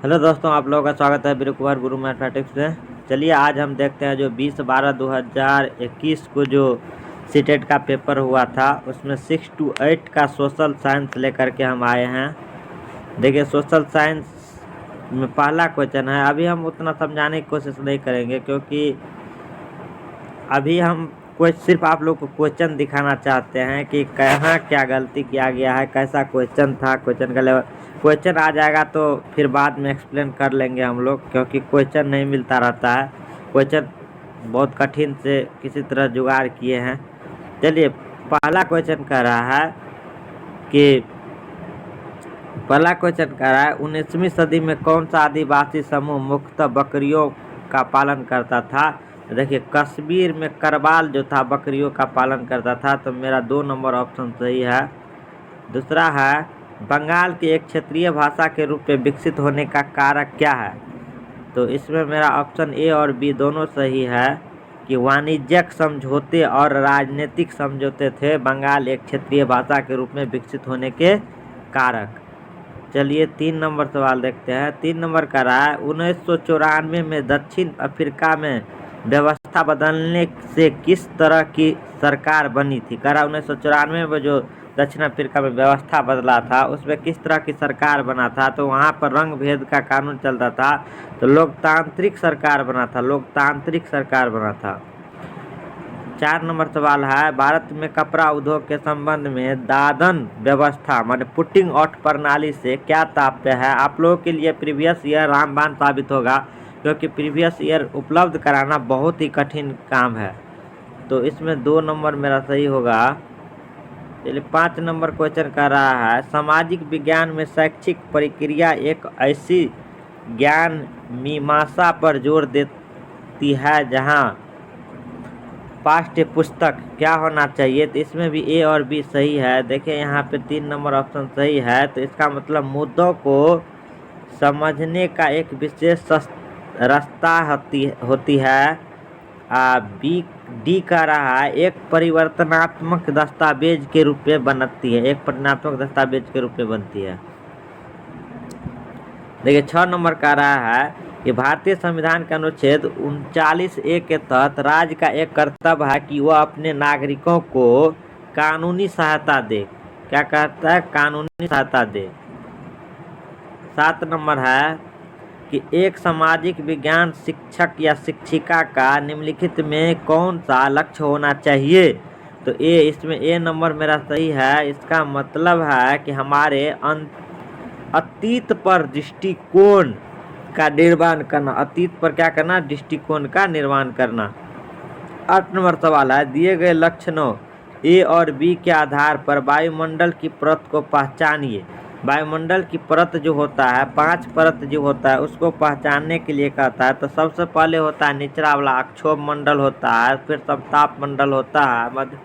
Hello दोस्तों, आप लोगों का स्वागत है वीरू कुमार गुरु मैथमेटिक्स में। चलिए आज हम देखते हैं जो 20/12/2021 को जो सीटेट का पेपर हुआ था उसमें 6 to 8 का सोशल साइंस लेकर के हम आए हैं। देखिए सोशल साइंस में पहला क्वेश्चन है। अभी हम उतना समझाने की कोशिश नहीं करेंगे क्योंकि अभी हम सिर्फ आप लोग को क्वेश्चन दिखाना चाहते हैं कि कहाँ क्या गलती किया गया है, कैसा क्वेश्चन था, क्वेश्चन का लेवल। क्वेश्चन आ जाएगा तो फिर बाद में एक्सप्लेन कर लेंगे हम लोग, क्योंकि क्वेश्चन नहीं मिलता रहता है। क्वेश्चन बहुत कठिन से किसी तरह जुगाड़ किए हैं। चलिए पहला क्वेश्चन कह रहा है कि 19वीं सदी में कौन सा आदिवासी समूह मुख्यतः बकरियों का पालन करता था। देखिए कश्मीर में करवाल जो था बकरियों का पालन करता था, तो मेरा 2 नंबर ऑप्शन सही है। दूसरा है बंगाल की एक क्षेत्रीय भाषा के रूप में विकसित होने का कारक क्या है। तो इसमें मेरा ऑप्शन ए और बी दोनों सही है कि वाणिज्यिक समझौते और राजनीतिक समझौते थे बंगाल एक क्षेत्रीय भाषा के रूप में विकसित होने के कारक। चलिए 3 नंबर सवाल देखते हैं। 3 नंबर का रहा है 1994 में दक्षिण अफ्रीका में व्यवस्था बदलने से किस तरह की सरकार बनी थी। कह रहा 1994 में जो दक्षिण अफ्रीका में व्यवस्था बदला था उसमें किस तरह की सरकार बना था। तो वहाँ पर रंग भेद का कानून चलता था, तो लोकतांत्रिक सरकार बना था। 4 नंबर सवाल है भारत में कपड़ा उद्योग के संबंध में दादन व्यवस्था माने पुटिंग आउट प्रणाली से क्या तात्पर्य है। आप लोगों के लिए प्रीवियस ईयर रामबाण साबित होगा, क्योंकि प्रीवियस ईयर उपलब्ध कराना बहुत ही कठिन काम है। तो इसमें 2 नंबर मेरा सही होगा। चलिए 5 नंबर क्वेश्चन कर रहा है सामाजिक विज्ञान में शैक्षिक प्रक्रिया एक ऐसी ज्ञान मीमांसा पर जोर देती है जहाँ पाठ्य पुस्तक क्या होना चाहिए। तो इसमें भी ए और बी सही है। देखिए यहाँ पे 3 नंबर ऑप्शन सही है, तो इसका मतलब मुद्दों को समझने का एक विशेष रास्ता होती है। बी डी का रहा है एक परिवर्तनात्मक दस्तावेज के रूप में बनती है। देखिए 6 नंबर का रहा है कि भारतीय संविधान के अनुच्छेद 39A के तहत राज्य का एक कर्तव्य है कि वह अपने नागरिकों को कानूनी सहायता दे। क्या कहता है? कानूनी सहायता दे। 7 नंबर है कि एक सामाजिक विज्ञान शिक्षक या शिक्षिका का निम्नलिखित में कौन सा लक्ष्य होना चाहिए। तो इसमें ए नंबर मेरा सही है। इसका मतलब है कि हमारे अतीत पर दृष्टिकोण का निर्माण करना। अतीत पर क्या करना? दृष्टिकोण का निर्माण करना। 8 नंबर सवाल है दिए गए लक्षणों ए और बी के आधार पर वायुमंडल की परत को पहचानिए। वायुमंडल की परत जो होता है 5 परत जो होता है उसको पहचानने के लिए कहता है। तो सबसे पहले होता है निचला वाला अक्षोभ मंडल होता है, फिर ताप मंडल होता है, मध्य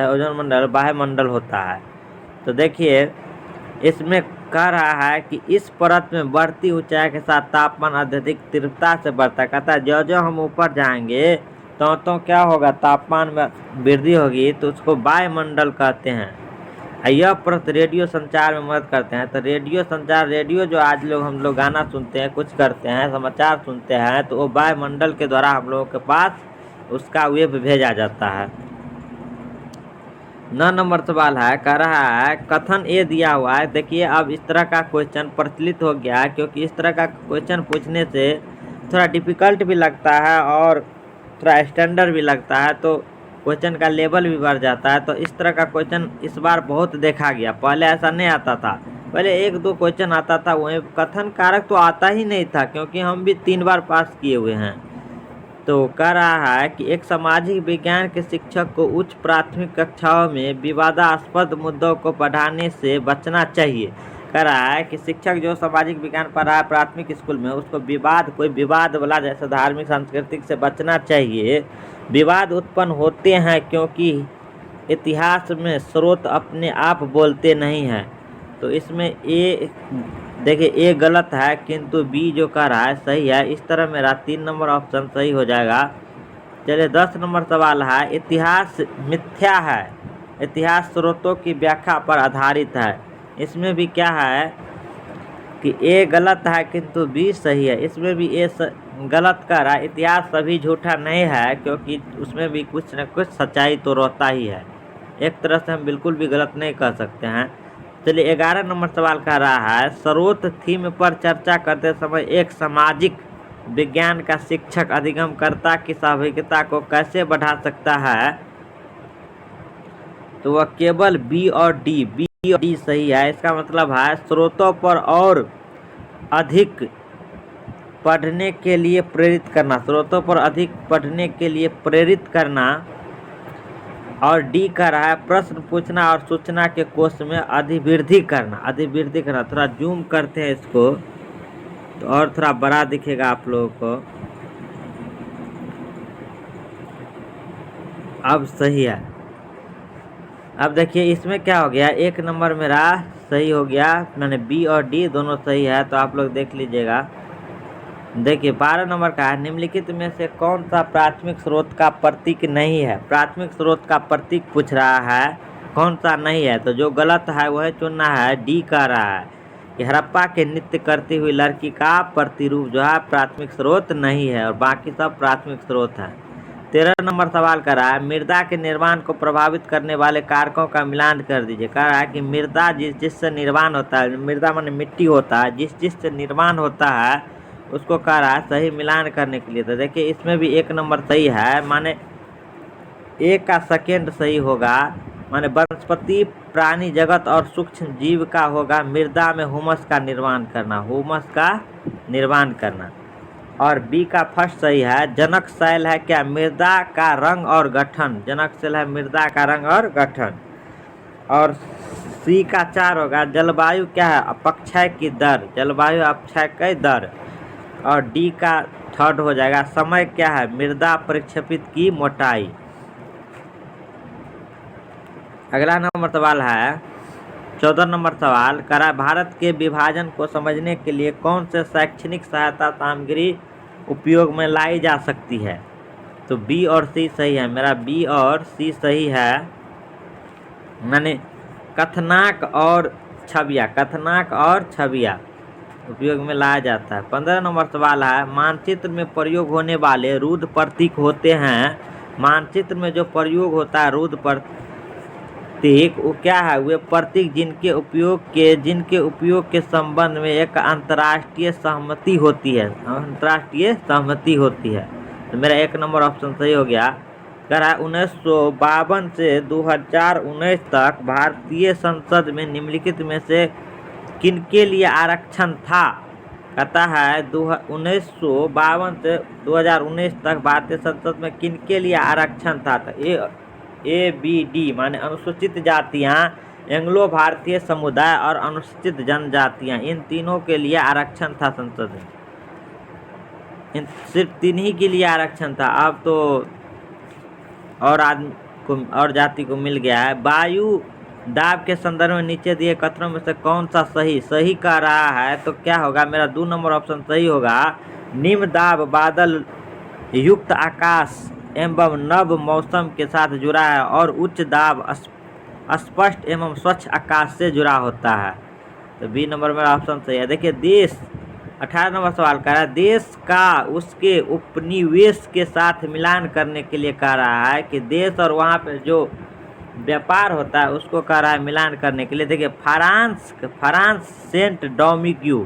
ओजोन मंडल, वायुमंडल होता है। तो देखिए इसमें कह रहा है कि इस परत में बढ़ती ऊंचाई के साथ तापमान अत्यधिक तीव्रता से बढ़ता है। कहता है जो जो हम ऊपर जाएंगे तो क्या होगा? तापमान में वृद्धि होगी, तो उसको वायुमंडल कहते हैं। यह परत रेडियो संचार में मदद करते हैं। तो रेडियो जो आज हम लोग गाना सुनते हैं, कुछ करते हैं, समाचार सुनते हैं, तो वो वायुमंडल के द्वारा हम लोगों के पास उसका वेव भेजा जाता है। 9 नंबर सवाल है कह रहा है कथन ए दिया हुआ है। देखिए अब इस तरह का क्वेश्चन प्रचलित हो गया है, क्योंकि इस तरह का क्वेश्चन पूछने से थोड़ा डिफिकल्ट भी लगता है और थोड़ा स्टैंडर्ड भी लगता है, तो क्वेश्चन का लेवल भी बढ़ जाता है। तो इस तरह का क्वेश्चन इस बार बहुत देखा गया। पहले ऐसा नहीं आता था, पहले 1-2 क्वेश्चन आता था, वहीं कथन कारक तो आता ही नहीं था, क्योंकि हम भी 3 बार पास किए हुए हैं। तो कह रहा है कि एक सामाजिक विज्ञान के शिक्षक को उच्च प्राथमिक कक्षाओं में विवादास्पद मुद्दों को पढ़ाने से बचना चाहिए। कह रहा है कि शिक्षक जो सामाजिक विज्ञान पढ़ा है प्राथमिक स्कूल में, उसको कोई विवाद वाला जैसे धार्मिक सांस्कृतिक से बचना चाहिए। विवाद उत्पन्न होते हैं क्योंकि इतिहास में स्रोत अपने आप बोलते नहीं हैं। तो इसमें देखिए ए गलत है, किंतु बी जो कह रहा है सही है। इस तरह मेरा 3 नंबर ऑप्शन सही हो जाएगा। चलिए 10 नंबर सवाल है इतिहास मिथ्या है, इतिहास स्रोतों की व्याख्या पर आधारित है। इसमें भी क्या है कि ए गलत है किंतु बी सही है। इसमें भी ए गलत कर रहा है। इतिहास सभी झूठा नहीं है, क्योंकि उसमें भी कुछ न कुछ सच्चाई तो रहता ही है। एक तरह से हम बिल्कुल भी गलत नहीं कह सकते हैं। चलिए 11 नंबर सवाल कह रहा है, स्रोत थीम पर चर्चा करते समय एक सामाजिक विज्ञान का शिक्षक अधिगमकर्ता की सहभागिता को कैसे बढ़ा सकता है? तो वह केवल बी और डी सही है। इसका मतलब है स्रोतों पर और अधिक पढ़ने के लिए प्रेरित करना, स्रोतों पर अधिक पढ़ने के लिए प्रेरित करना। और डी का रहा है प्रश्न पूछना और सूचना के कोष में अधिवृद्धि करना। थोड़ा जूम करते हैं इसको तो और थोड़ा बड़ा दिखेगा आप लोगों को। अब सही है। अब देखिए इसमें क्या हो गया, एक नंबर मेरा सही हो गया, मैंने बी और डी दोनों सही है। तो आप लोग देख लीजिएगा। देखिए 12 नंबर का है, निम्नलिखित में से कौन सा प्राथमिक स्रोत का प्रतीक नहीं है? प्राथमिक स्रोत का प्रतीक पूछ रहा है, कौन सा नहीं है? तो जो गलत है वह चुनना है। डी कह रहा है कि हड़प्पा के नृत्य करती हुई लड़की का प्रतिरूप जो है प्राथमिक स्रोत नहीं है, और बाकी सब प्राथमिक स्रोत है। 13 नंबर सवाल कर रहा है, मृदा के निर्माण को प्रभावित करने वाले कारकों का मिलान कर दीजिए। कह रहा है कि मृदा जिससे निर्माण होता है, मृदा माने मिट्टी होता है, जिससे निर्माण होता है उसको कह रहा है सही मिलान करने के लिए। तो देखिए इसमें भी एक नंबर सही है, माने ए का सेकेंड सही होगा, माने वनस्पति प्राणी जगत और सूक्ष्म जीव का होगा मृदा में हुमस का निर्माण करना। और बी का फर्स्ट सही है, जनक शैल है क्या? मृदा का रंग और गठन। जनक शैल है मृदा का रंग और गठन। और सी का 4 होगा, जलवायु क्या है? अपक्षय की दर, जलवायु अपक्षय की दर। और डी का थर्ड हो जाएगा, समय क्या है? मृदा परिक्षेपित की मोटाई। अगला नंबर सवाल है 14 नंबर सवाल कह रहा है, भारत के विभाजन को समझने के लिए कौन से शैक्षणिक सहायता सामग्री उपयोग में लाई जा सकती है? तो बी और सी सही है, मेरा बी और सी सही है, मैंने कथनाक और छवियाँ उपयोग में लाया जाता है। 15 नंबर सवाल है, मानचित्र में प्रयोग होने वाले रुद्ध प्रतीक होते हैं। मानचित्र में जो प्रयोग होता है रुद्ध प्रतीक, वो क्या है? वे प्रतीक जिनके उपयोग के संबंध में एक अंतर्राष्ट्रीय सहमति होती है। तो मेरा एक नंबर ऑप्शन सही हो गया। कह रहा है 1952 से 2019 तक भारतीय संसद में निम्नलिखित में से किनके लिए आरक्षण था? कहता है 1952 से 2019 तक भारतीय संसद में किनके लिए आरक्षण था? तो ए बी डी माने अनुसूचित जातियां, एंग्लो भारतीय समुदाय और अनुसूचित जनजातियां, इन तीनों के लिए आरक्षण था संसद में। इन सिर्फ तीन ही के लिए आरक्षण था। अब तो और आदमी को और जाति को मिल गया है। वायु दाब के संदर्भ में नीचे दिए कथनों में से कौन सा सही कह रहा है? तो क्या होगा? मेरा 2 नंबर ऑप्शन सही होगा। निम्न दाब बादल युक्त आकाश एवं नव मौसम के साथ जुड़ा है और उच्च दाब स्पष्ट एवं स्वच्छ आकाश से जुड़ा होता है। तो बी नंबर मेरा ऑप्शन सही है। देखिए देश 18 नंबर सवाल कर रहा है, देश का उसके उपनिवेश के साथ मिलान करने के लिए कह रहा है कि देश और वहाँ पे जो व्यापार होता है उसको कह रहा है मिलान करने के लिए। देखिए फ्रांस सेंट डोमिग्यू,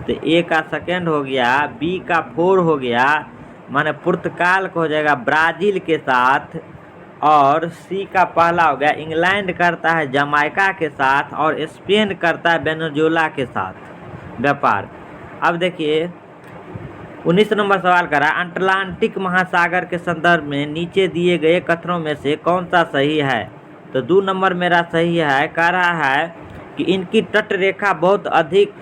तो ए का सेकेंड हो गया, बी का 4 हो गया, माने पुर्तगाल को हो जाएगा ब्राज़ील के साथ, और सी का पहला हो गया इंग्लैंड करता है जमाइका के साथ, और स्पेन करता है वेनेजुएला के साथ व्यापार। अब देखिए 19 नंबर सवाल करा, अटलांटिक महासागर के संदर्भ में नीचे दिए गए कथनों में से कौन सा सही है? तो 2 नंबर मेरा सही है। कह रहा है कि इनकी तटरेखा बहुत अधिक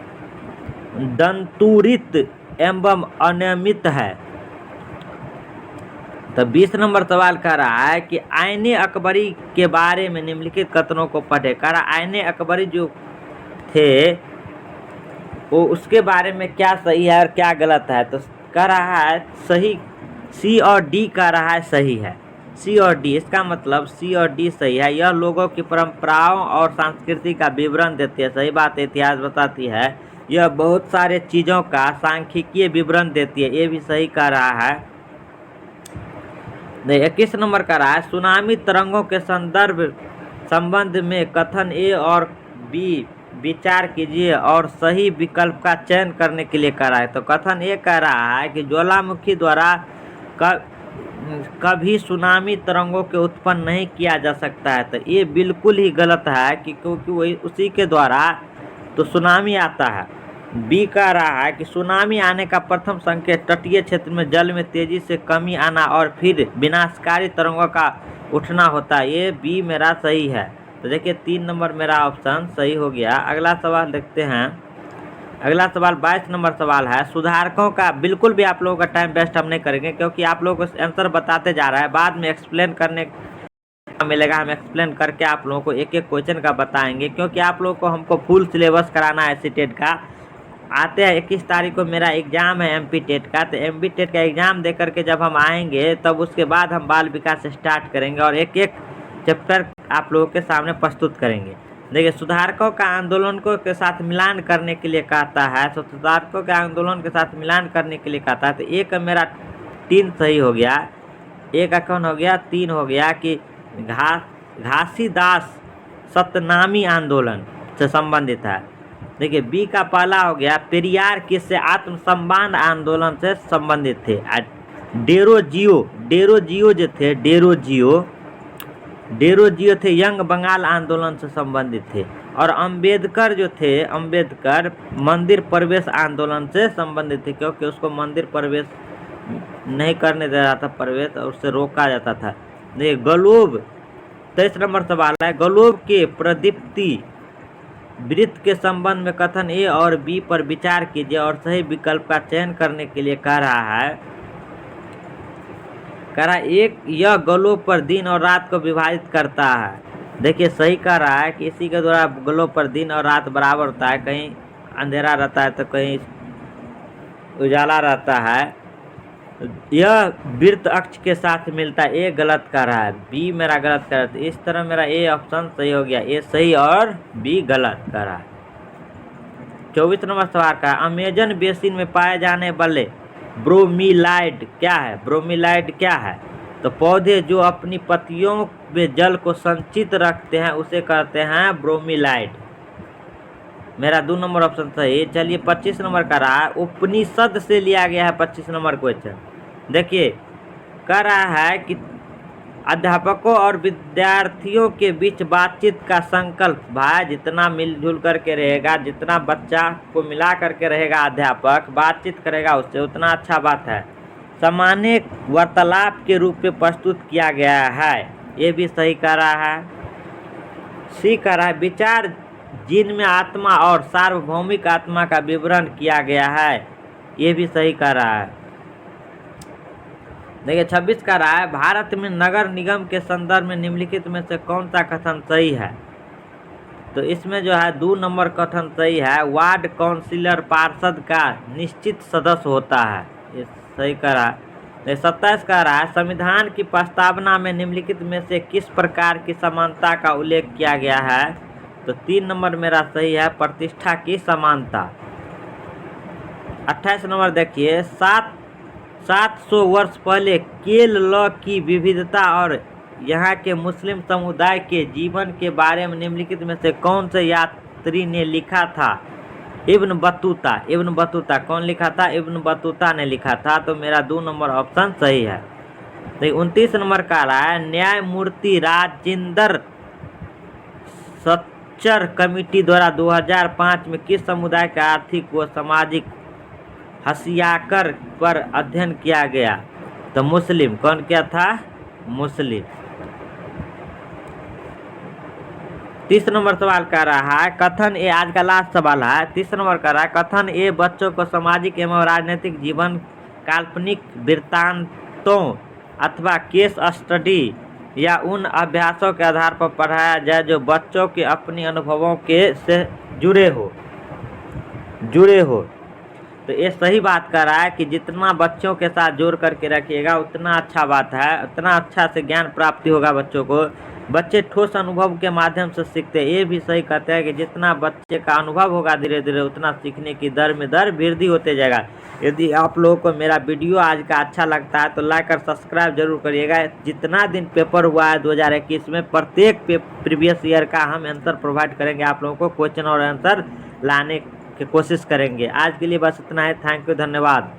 दंतुरित एवं अनियमित है। तो 20 नंबर सवाल कह रहा है कि आईने अकबरी के बारे में निम्नलिखित कथनों को पढ़े। कह रहा आईने अकबरी जो थे वो उसके बारे में क्या सही है और क्या गलत है? तो कह रहा है सही, सी और डी कह रहा है सही है। सी और डी, इसका मतलब सी और डी सही है। यह लोगों की परंपराओं और संस्कृति का विवरण देती है, सही बात है, इतिहास बताती है। यह बहुत सारे चीज़ों का सांख्यिकीय विवरण देती है, ये भी सही कह रहा है। 21 नंबर का रहा है, सुनामी तरंगों के संबंध में कथन ए और बी विचार कीजिए और सही विकल्प का चयन करने के लिए कह रहा है। तो कथन ए कह रहा है कि ज्वालामुखी द्वारा कभी सुनामी तरंगों के उत्पन्न नहीं किया जा सकता है। तो ये बिल्कुल ही गलत है कि क्योंकि वही उसी के द्वारा तो सुनामी आता है। बी कह रहा है कि सुनामी आने का प्रथम संकेत तटीय क्षेत्र में जल में तेजी से कमी आना और फिर विनाशकारी तरंगों का उठना होता है। ये बी मेरा सही है। तो देखिए 3 नंबर मेरा ऑप्शन सही हो गया। अगला सवाल देखते हैं। अगला सवाल 22 नंबर सवाल है, सुधारकों का बिल्कुल भी आप लोगों का टाइम वेस्ट हम नहीं करेंगे क्योंकि आप लोगों को आंसर बताते जा रहा है, बाद में एक्सप्लेन करने मिलेगा, हम एक्सप्लेन करके आप लोगों को एक एक क्वेश्चन का बताएंगे क्योंकि आप लोगों को हमको फुल सिलेबस कराना है सीटेट का। आते हैं 21 तारीख को मेरा एग्ज़ाम है एमपी टेट का। तो एमपी टेट का एग्ज़ाम दे करके जब हम आएंगे तब उसके बाद हम बाल विकास स्टार्ट करेंगे और एक एक चैप्टर आप लोगों के सामने प्रस्तुत करेंगे। देखिए सुधारकों का आंदोलनों के साथ मिलान करने के लिए कहता है, तो सुधारकों के आंदोलन के साथ मिलान करने के लिए कहता है। तो एक मेरा 3 सही हो गया, एक का कौन हो गया 3 हो गया कि घासीदास सतनामी आंदोलन से संबंधित है। देखिए बी का पहला हो गया पेरियार किससे आत्मसम्मान आंदोलन से संबंधित थे। डेरोजियो जो थे डेरोजियो थे यंग बंगाल आंदोलन से संबंधित थे। और अंबेडकर जो थे अंबेडकर मंदिर प्रवेश आंदोलन से संबंधित थे क्योंकि उसको मंदिर प्रवेश नहीं करने दे रहा था प्रवेश और उससे रोका जाता था। देखिए ग्लोब 23 नंबर सवाल है, ग्लोब के प्रदीप्ति वृत्त के संबंध में कथन ए और बी पर विचार कीजिए और सही विकल्प का चयन करने के लिए कह रहा है। कह रहा एक यह ग्लोब पर दिन और रात को विभाजित करता है। देखिए सही कह रहा है कि इसी के द्वारा ग्लोब पर दिन और रात बराबर होता है, कहीं अंधेरा रहता है तो कहीं उजाला रहता है। यह वृत्त अक्ष के साथ मिलता है, ए गलत कर रहा है, बी मेरा गलत कर रहा है। इस तरह मेरा ए ऑप्शन सही हो गया, ए सही और बी गलत कर रहा है। 24 नंबर सवाल का अमेजन बेसिन में पाए जाने वाले ब्रोमीलाइड क्या है? ब्रोमीलाइड क्या है? तो पौधे जो अपनी पत्तियों में जल को संचित रखते हैं उसे कहते हैं ब्रोमीलाइड। मेरा 2 नंबर ऑप्शन सही। चलिए 25 नंबर का रहा है, उपनिषद से लिया गया है 25 नंबर क्वेश्चन। देखिए कह रहा है कि अध्यापकों और विद्यार्थियों के बीच बातचीत का संकल्प भाई जितना मिलजुल करके रहेगा, जितना बच्चा को मिला करके रहेगा, अध्यापक बातचीत करेगा उससे उतना अच्छा बात है, सामान्य वार्तालाप के रूप में प्रस्तुत किया गया है। ये भी सही कह रहा है। सी कह रहा है विचार जिनमें आत्मा और सार्वभौमिक आत्मा का विवरण किया गया है। ये भी सही कह रहा है। देखिए 26 का रहा है भारत में नगर निगम के संदर्भ में निम्नलिखित में से कौन सा कथन सही है? तो इसमें जो है 2 नंबर कथन सही है, वार्ड काउंसिलर पार्षद का निश्चित सदस्य होता है, ये सही कह रहा है। 27 का रहा है संविधान की प्रस्तावना में निम्नलिखित में से किस प्रकार की समानता का उल्लेख किया गया है? तो 3 नंबर मेरा सही है, प्रतिष्ठा की समानता। 28 नंबर देखिए 700 वर्ष पहले केल लॉ की विविधता और यहाँ के मुस्लिम समुदाय के जीवन के बारे में निम्नलिखित में से कौन से यात्री ने लिखा था? इब्न बतूता कौन लिखा था? इब्न बतूता ने लिखा था। तो मेरा 2 नंबर ऑप्शन सही है। तो 29 नंबर का रहा है न्यायमूर्ति राजेंद्र सच्चर कमेटी द्वारा 2005 में किस समुदाय के आर्थिक व सामाजिक हसियाकर पर अध्ययन किया गया? तो मुस्लिम। कौन क्या था? मुस्लिम। 30 नंबर सवाल कर रहा है कथन ए, आज का लास्ट सवाल है 30 नंबर कर रहा है कथन ए बच्चों को सामाजिक एवं राजनीतिक जीवन काल्पनिक वृत्तांतों अथवा केस स्टडी या उन अभ्यासों के आधार पर पढ़ाया जाए जो बच्चों के अपने अनुभवों के से जुड़े हो। तो ये सही बात कर रहा है कि जितना बच्चों के साथ जोड़ करके रखिएगा उतना अच्छा बात है, उतना अच्छा से ज्ञान प्राप्ति होगा बच्चों को। बच्चे ठोस अनुभव के माध्यम से सीखते हैं। ये भी सही कहते हैं कि जितना बच्चे का अनुभव होगा धीरे धीरे उतना सीखने की दर में दर वृद्धि होते जाएगा। यदि आप लोगों को मेरा वीडियो आज का अच्छा लगता है तो लाइक और सब्सक्राइब जरूर करिएगा। जितना दिन पेपर हुआ है 2021 में प्रत्येक प्रीवियस ईयर का हम आंसर प्रोवाइड करेंगे आप लोगों को, क्वेश्चन और आंसर लाने की कोशिश करेंगे। आज के लिए बस इतना है। थैंक यू, धन्यवाद।